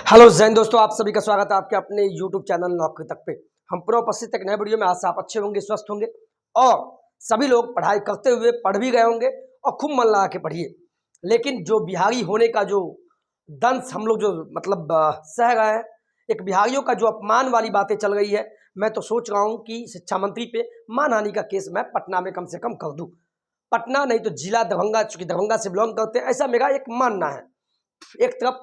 Hello Jain दोस्तों, आप सभी का स्वागत है आपके अपने YouTube चैनल नौकरी तक पे। हम पूरा उपस्थित एक नए वीडियो में। आज से आप अच्छे होंगे, स्वस्थ होंगे और सभी लोग पढ़ाई करते हुए पढ़ भी गए होंगे और खूब मन लगा के पढ़िए। लेकिन जो बिहारी होने का जो दंश हम लोग जो सह रहे हैं, एक बिहारियों का जो अपमान वाली बातें चल रही है, मैं तो सोच रहा हूँ कि शिक्षा मंत्री पे मानहानि का केस मैं पटना में कम से कम कर दूँ। पटना नहीं तो जिला दरभंगा, चूंकि दरभंगा से बिलोंग करते हैं, ऐसा मेरा एक मानना है। एक तरफ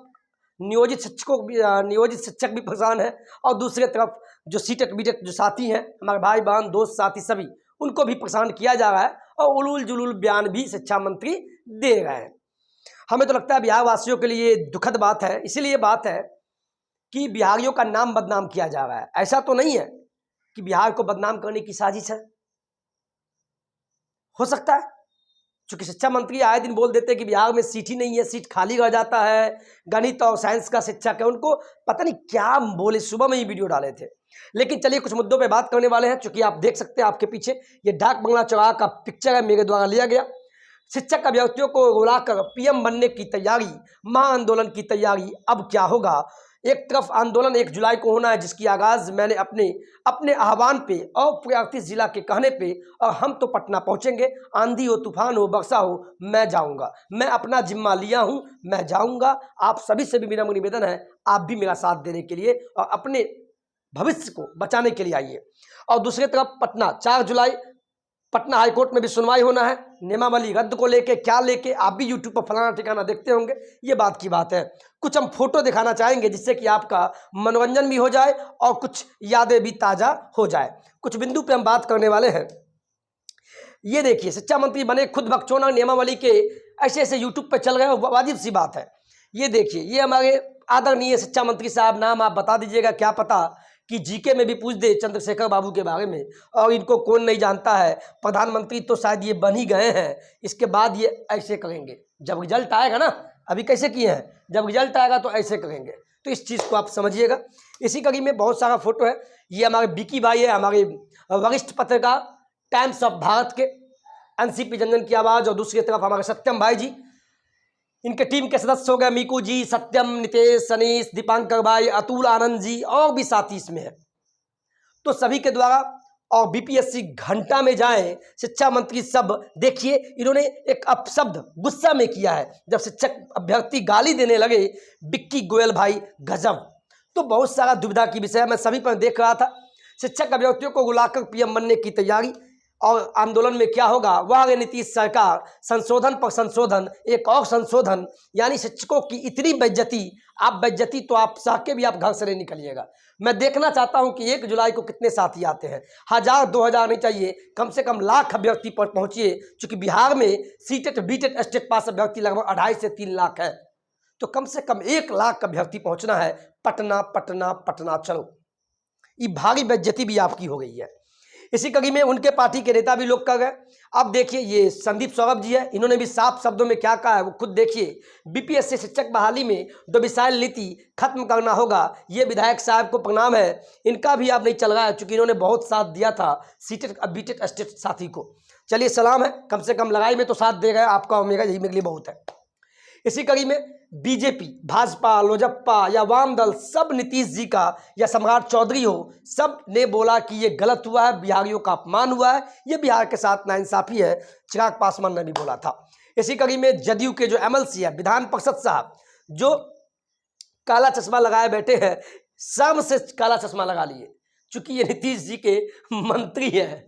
नियोजित शिक्षक भी परेशान है और दूसरे तरफ जो सीटेट बीटेट जो साथी हैं, हमारे भाई बहन दोस्त साथी सभी, उनको भी परेशान किया जा रहा है और उलूल जुलूल बयान भी शिक्षा मंत्री दे रहे हैं। हमें तो लगता है बिहार वासियों के लिए दुखद बात है। इसीलिए बात है कि बिहारियों का नाम बदनाम किया जा रहा है। ऐसा तो नहीं है कि बिहार को बदनाम करने की साजिश है। हो सकता है, चूंकि शिक्षा मंत्री आए दिन बोल देते हैं कि बिहार में सीट ही नहीं है, सीट खाली रह जाता है, गणित और साइंस का शिक्षक है, उनको पता नहीं क्या बोले, सुबह में ही वीडियो डाले थे। लेकिन चलिए कुछ मुद्दों पे बात करने वाले हैं। चूंकि आप देख सकते हैं आपके पीछे ये डाक बंगला चौराहा का पिक्चर है, मेरे द्वारा लिया गया। शिक्षक अभ्यर्थियों को रुलाकर पीएम बनने की तैयारी, महाआंदोलन की तैयारी। अब क्या होगा? एक तरफ आंदोलन 1 जुलाई को होना है, जिसकी आगाज मैंने अपने अपने आह्वान पे और प्रयागराज जिला के कहने पे, और हम तो पटना पहुंचेंगे। आंधी हो, तूफान हो, बरसा हो, मैं जाऊंगा। मैं अपना जिम्मा लिया हूं, मैं जाऊंगा। आप सभी से भी मेरा निवेदन है, आप भी मेरा साथ देने के लिए और अपने भविष्य को बचाने के लिए आइए। और दूसरी तरफ पटना 4 जुलाई पटना हाईकोर्ट में भी सुनवाई होना है, नियमावली रद्द को लेके। क्या लेके? आप भी यूट्यूब पर फलाना ठिकाना देखते होंगे, ये बात की बात है। कुछ हम फोटो दिखाना चाहेंगे जिससे कि आपका मनोरंजन भी हो जाए और कुछ यादें भी ताजा हो जाए। कुछ बिंदु पे हम बात करने वाले हैं। ये देखिए, शिक्षा मंत्री बने खुद बकचोना, नियमावली के ऐसे ऐसे यूट्यूब पे चल रहे हैं, वाजिब सी बात है। ये देखिए, ये हमारे आदरणीय शिक्षा मंत्री साहब, नाम आप बता दीजिएगा। क्या पता कि जीके में भी पूछ दे चंद्रशेखर बाबू के बारे में, और इनको कौन नहीं जानता है। प्रधानमंत्री तो शायद ये बन ही गए हैं, इसके बाद ये ऐसे करेंगे। जब रिजल्ट आएगा ना, अभी कैसे किए हैं, जब रिजल्ट आएगा तो ऐसे करेंगे। तो इस चीज़ को आप समझिएगा। इसी कड़ी में बहुत सारा फोटो है। ये हमारे बिकी भाई है, हमारे वरिष्ठ पत्रकार, टाइम्स ऑफ भारत के, एनसीपी जनजन की आवाज़। और दूसरी तरफ हमारे सत्यम भाई जी, इनके टीम के सदस्य हो गए मीकू जी, सत्यम, नितेश, सनीश, दीपांकर भाई, अतुल आनंद जी और भी साथी इसमें है। तो सभी के द्वारा और बीपीएससी घंटा में जाए शिक्षा मंत्री सब देखिए, इन्होंने एक अपशब्द गुस्सा में किया है जब शिक्षक अभ्यर्थी गाली देने लगे। बिक्की गोयल भाई गजब। तो बहुत सारा दुविधा की विषय मैं सभी पर देख रहा था। शिक्षक अभ्यर्थियों को बुलाकर पीएम बनने की तैयारी, और आंदोलन में क्या होगा वह आगे नीतीश सरकार, संशोधन पर संशोधन, एक और संशोधन, यानी शिक्षकों की इतनी बेइज्जती। आप बेइज्जती तो आप सह के भी आप घर से नहीं निकलिएगा। मैं देखना चाहता हूं कि 1 जुलाई को कितने साथी आते हैं। 1000 2000 नहीं चाहिए, कम से कम लाख अभ्यर्थी पर पहुंचिए। चूंकि बिहार में सीटेट बीटेट स्टेट पास अभ्यर्थी लगभग 2.5 से 3 लाख है, तो कम से कम 1 लाख अभ्यर्थी पहुंचना है। पटना पटना पटना चलो। ये भारी बेइज्जती भी आपकी हो गई है। इसी कड़ी में उनके पार्टी के नेता भी लोग कर गए। अब देखिए, ये संदीप सौरभ जी है, इन्होंने भी साफ शब्दों में क्या कहा है वो खुद देखिए। बीपीएससी शिक्षक बहाली में डोमिसाइल नीति खत्म करना होगा। ये विधायक साहब को प्रणाम है, इनका भी अब नहीं चल रहा है, चूंकि इन्होंने बहुत साथ दिया था सीटेट बीटेट स्टेट साथी को। चलिए सलाम है, कम से कम लड़ाई में तो साथ दे गए आपका और मेरा, यही मेरे लिए बहुत है। इसी कड़ी में बीजेपी, भाजपा, लोजपा या वाम दल, सब नीतीश जी का या सम्राट चौधरी हो, सब ने बोला कि ये गलत हुआ है, बिहारियों का अपमान हुआ है, ये बिहार के साथ नाइंसाफी है। चिराग पासवान ने भी बोला था। इसी कड़ी में जदयू के जो एमएलसी है, विधान परिषद साहब, जो काला चश्मा लगाए बैठे हैं, शर्म से काला चश्मा लगा लिए, चूंकि ये नीतीश जी के मंत्री हैं।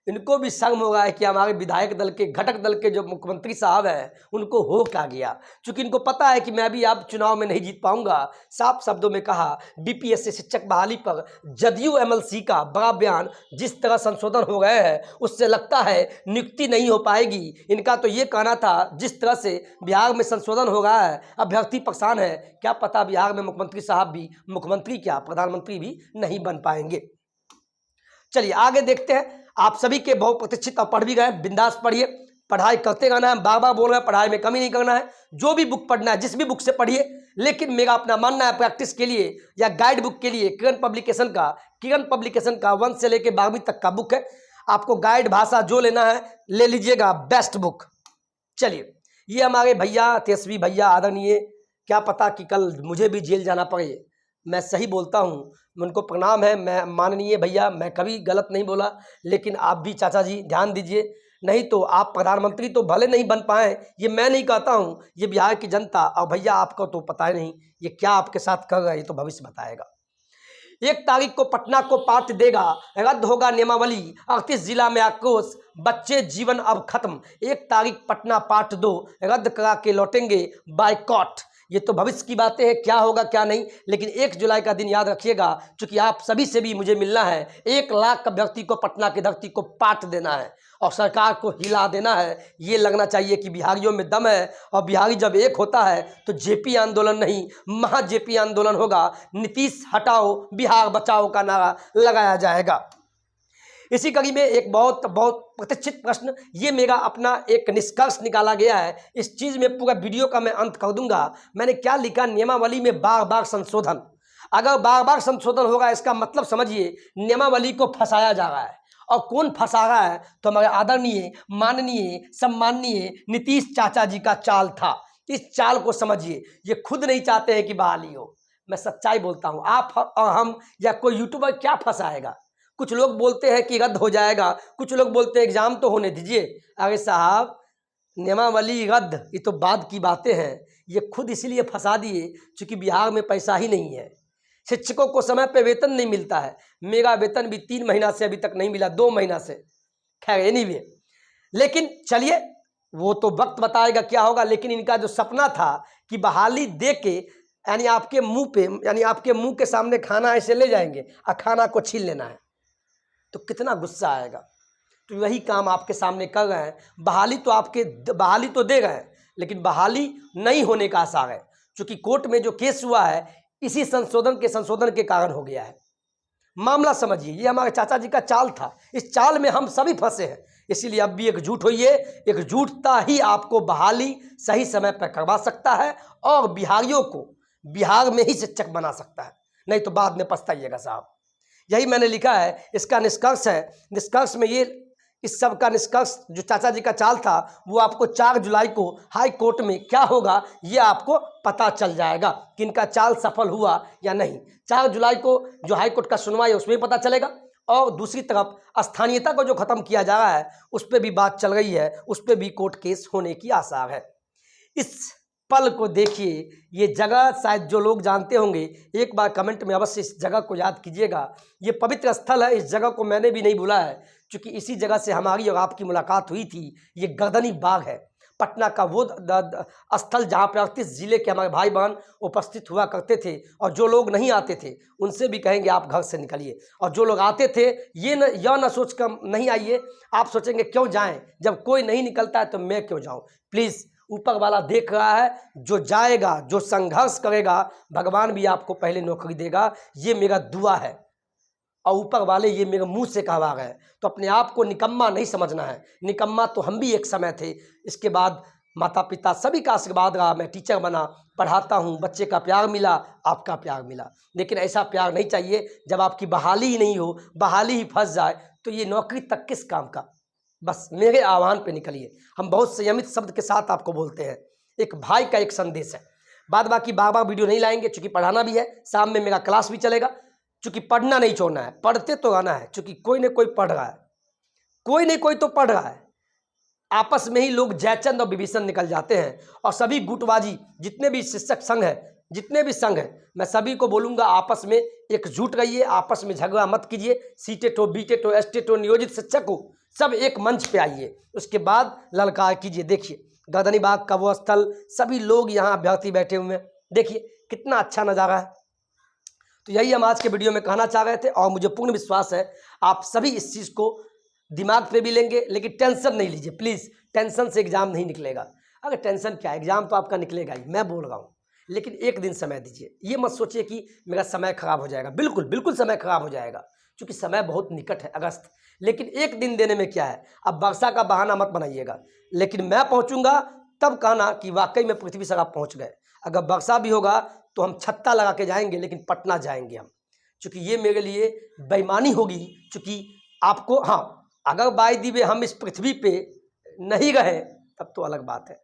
इनको भी शर्म हो रहा है कि हमारे विधायक दल के, घटक दल के जो मुख्यमंत्री साहब हैं, उनको हो क्या गया। चूंकि इनको पता है कि मैं भी अब चुनाव में नहीं जीत पाऊंगा। साफ शब्दों में कहा, बीपीएससी शिक्षक बहाली पर जदयू एमएलसी का बड़ा बयान। जिस तरह संशोधन हो गए हैं उससे लगता है नियुक्ति नहीं हो पाएगी। इनका तो ये कहना था, जिस तरह से बिहार में संशोधन हो रहा है, अभ्यर्थी परेशान है, क्या पता बिहार में मुख्यमंत्री साहब भी, मुख्यमंत्री क्या प्रधानमंत्री भी नहीं बन पाएंगे। चलिए आगे देखते हैं। आप सभी के बहुत प्रतिष्ठित और पढ़ भी गए, बिंदास पढ़िए, पढ़ाई करते रहना है। बार बार बोल रहे हैं पढ़ाई में कमी नहीं करना है। जो भी बुक पढ़ना है, जिस भी बुक से पढ़िए, लेकिन मेरा अपना मानना है प्रैक्टिस के लिए या गाइड बुक के लिए किरण पब्लिकेशन का 1 से लेकर 12वीं तक का बुक है। आपको गाइड भाषा जो लेना है ले लीजिएगा, बेस्ट बुक। चलिए, ये हमारे भैया तेजस्वी भैया आदरणीय क्या पता कि कल मुझे भी जेल जाना पड़े। मैं सही बोलता हूँ, उनको प्रणाम है। मैं माननीय भैया, मैं कभी गलत नहीं बोला, लेकिन आप भी चाचा जी ध्यान दीजिए, नहीं तो आप प्रधानमंत्री तो भले नहीं बन पाए, ये मैं नहीं कहता हूँ, ये बिहार की जनता। और भैया आपको तो पता ही नहीं ये क्या आपके साथ कर रहे हैं, ये तो भविष्य बताएगा। 1 तारीख को पटना को पाठ देगा, रद्द होगा नियमावली, 38 जिला में आक्रोश, बच्चे जीवन अब खत्म। 1 तारीख पटना पाठ 2 रद्द करा के लौटेंगे बाइकॉट। ये तो भविष्य की बातें हैं, क्या होगा क्या नहीं, लेकिन 1 जुलाई का दिन याद रखिएगा, क्योंकि आप सभी से भी मुझे मिलना है। 1 लाख का व्यक्ति को पटना की धरती को पाठ देना है और सरकार को हिला देना है। ये लगना चाहिए कि बिहारियों में दम है, और बिहारी जब एक होता है तो जेपी आंदोलन नहीं, महा जेपी आंदोलन होगा। नीतीश हटाओ बिहार बचाओ का नारा लगाया जाएगा। इसी कड़ी में एक बहुत बहुत प्रतिष्ठित प्रश्न, ये मेरा अपना एक निष्कर्ष निकाला गया है। इस चीज़ में पूरा वीडियो का मैं अंत कर दूंगा। मैंने क्या लिखा, नियमावली में बार बार संशोधन। अगर बार बार संशोधन होगा, इसका मतलब समझिए नियमावली को फंसाया जा रहा है। और कौन फंसा रहा है, तो हमारे आदरणीय माननीय सम्माननीय नीतीश चाचा जी का चाल था। इस चाल को समझिए, ये खुद नहीं चाहते हैं कि बहाली हो। मैं सच्चाई बोलता हूँ, आप और हम या कोई यूट्यूबर क्या फंसाएगा। कुछ लोग बोलते हैं कि रद्द हो जाएगा, कुछ लोग बोलते हैं एग्जाम तो होने दीजिए। अरे साहब, नियमावली रद्द ये तो बाद की बातें हैं, ये खुद इसलिए फंसा दिए क्योंकि बिहार में पैसा ही नहीं है। शिक्षकों को समय पे वेतन नहीं मिलता है। मेरा वेतन भी 3 महीना से अभी तक नहीं मिला, 2 महीना से। खैर एनीवे, लेकिन चलिए वो तो वक्त बताएगा क्या होगा। लेकिन इनका जो सपना था कि बहाली दे के, यानी आपके मुंह पे, यानी आपके मुंह के सामने खाना ऐसे ले जाएंगे और खाना को छीन लेना है, तो कितना गुस्सा आएगा। तो वही काम आपके सामने कर रहे हैं। बहाली तो दे रहे हैं, लेकिन बहाली नहीं होने का आसार है, क्योंकि कोर्ट में जो केस हुआ है इसी संशोधन के कारण हो गया है। मामला समझिए, ये हमारे चाचा जी का चाल था। इस चाल में हम सभी फंसे हैं। इसीलिए अब भी एकजुट होइए। एकजुटता ही आपको बहाली सही समय पर करवा सकता है और बिहारियों को बिहार में ही शिक्षक बना सकता है, नहीं तो बाद में पछताइएगा साहब। यही मैंने लिखा है, इसका निष्कर्ष है। निष्कर्ष में ये, इस सब का निष्कर्ष जो चाचा जी का चाल था, वो आपको 4 जुलाई को हाई कोर्ट में क्या होगा ये आपको पता चल जाएगा कि इनका चाल सफल हुआ या नहीं। 4 जुलाई को जो हाई कोर्ट का सुनवाई है उसमें पता चलेगा। और दूसरी तरफ स्थानीयता को जो खत्म किया जा रहा है उस पर भी बात चल रही है, उस पर भी कोर्ट केस होने की आसार है। इस पल को देखिए, ये जगह शायद जो लोग जानते होंगे, एक बार कमेंट में अवश्य इस जगह को याद कीजिएगा। ये पवित्र स्थल है, इस जगह को मैंने भी नहीं भूला है, क्योंकि इसी जगह से हमारी और आपकी मुलाकात हुई थी। ये गर्दनी बाग है, पटना का वो स्थल जहाँ पर 38 जिले के हमारे भाई बहन उपस्थित हुआ करते थे। और जो लोग नहीं आते थे उनसे भी कहेंगे आप घर से निकलिए, और जो लोग आते थे यह न सोच कर नहीं आइए। आप सोचेंगे क्यों जाएं, जब कोई नहीं निकलता है तो मैं क्यों जाऊं। प्लीज़, ऊपर वाला देख रहा है, जो जाएगा, जो संघर्ष करेगा, भगवान भी आपको पहले नौकरी देगा। ये मेरा दुआ है, और ऊपर वाले ये मेरे मुंह से कहवा गए। तो अपने आप को निकम्मा नहीं समझना है। निकम्मा तो हम भी एक समय थे। इसके बाद माता पिता सभी का आशीर्वाद रहा, मैं टीचर बना, पढ़ाता हूँ, बच्चे का प्यार मिला, आपका प्यार मिला। लेकिन ऐसा प्यार नहीं चाहिए जब आपकी बहाली ही नहीं हो, बहाली ही फंस जाए, तो ये नौकरी तक किस काम का। बस मेरे आह्वान पे निकलिए। हम बहुत संयमित शब्द के साथ आपको बोलते हैं, एक भाई का एक संदेश है। बाद बाकी बार वीडियो नहीं लाएंगे, चूँकि पढ़ाना भी है, शाम में मेरा क्लास भी चलेगा। चूँकि पढ़ना नहीं छोड़ना है, पढ़ते तो आना है, चूँकि कोई न कोई पढ़ रहा है, कोई न कोई तो पढ़ रहा है। आपस में ही लोग जयचंद और विभीषण निकल जाते हैं। और सभी गुटबाजी, जितने भी शिक्षक संघ है, जितने भी संघ है, मैं सभी को बोलूँगा आपस में एकजुट रहिए, आपस में झगड़ा मत कीजिए। सीटेट हो, बीटेट हो, एसटेट हो, नियोजित शिक्षक हो, सब एक मंच पे आइए, उसके बाद ललकार कीजिए। देखिए गर्दनी बाग का वो स्थल, सभी लोग यहाँ अभ्यर्थी बैठे हुए हैं, देखिए कितना अच्छा नज़ारा है। तो यही हम आज के वीडियो में कहना चाह रहे थे, और मुझे पूर्ण विश्वास है आप सभी इस चीज़ को दिमाग पे भी लेंगे। लेकिन टेंशन नहीं लीजिए प्लीज़, टेंशन से एग्ज़ाम नहीं निकलेगा। अगर टेंशन क्या, एग्ज़ाम तो आपका निकलेगा ही, मैं बोल रहा हूँ। लेकिन एक दिन समय दीजिए, ये मत सोचिए कि मेरा समय खराब हो जाएगा। बिल्कुल बिल्कुल समय खराब हो जाएगा, क्योंकि समय बहुत निकट है, अगस्त। लेकिन एक दिन देने में क्या है, अब वर्षा का बहाना मत बनाइएगा। लेकिन मैं पहुँचूंगा तब कहना कि वाकई में पृथ्वी से आप पहुँच गए। अगर वर्षा भी होगा तो हम छत्ता लगा के जाएंगे, लेकिन पटना जाएंगे हम, क्योंकि ये मेरे लिए बेईमानी होगी। क्योंकि आपको, हाँ, अगर बाय दी वे हम इस पृथ्वी पे नहीं रहे तब तो अलग बात है,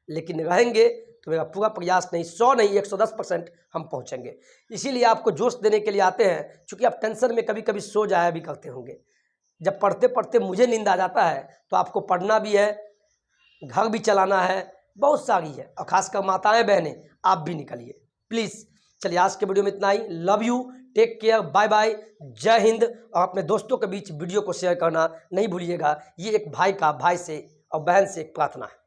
लेकिन रहेंगे तो मेरा पूरा प्रयास नहीं, 100 नहीं 110% हम पहुँचेंगे। इसीलिए आपको जोश देने के लिए आते हैं, चूँकि आप टेंशन में कभी कभी सो जाया भी करते होंगे। जब पढ़ते पढ़ते मुझे नींद आ जाता है तो आपको पढ़ना भी है, घर भी चलाना है, बहुत सारी है, और खासकर माताएं बहनें आप भी निकलिए प्लीज़। चलिए आज के वीडियो में इतना ही। Love you, take care, bye bye, जय हिंद। और अपने दोस्तों के बीच वीडियो को शेयर करना नहीं भूलिएगा। ये एक भाई से और बहन से एक प्रार्थना है।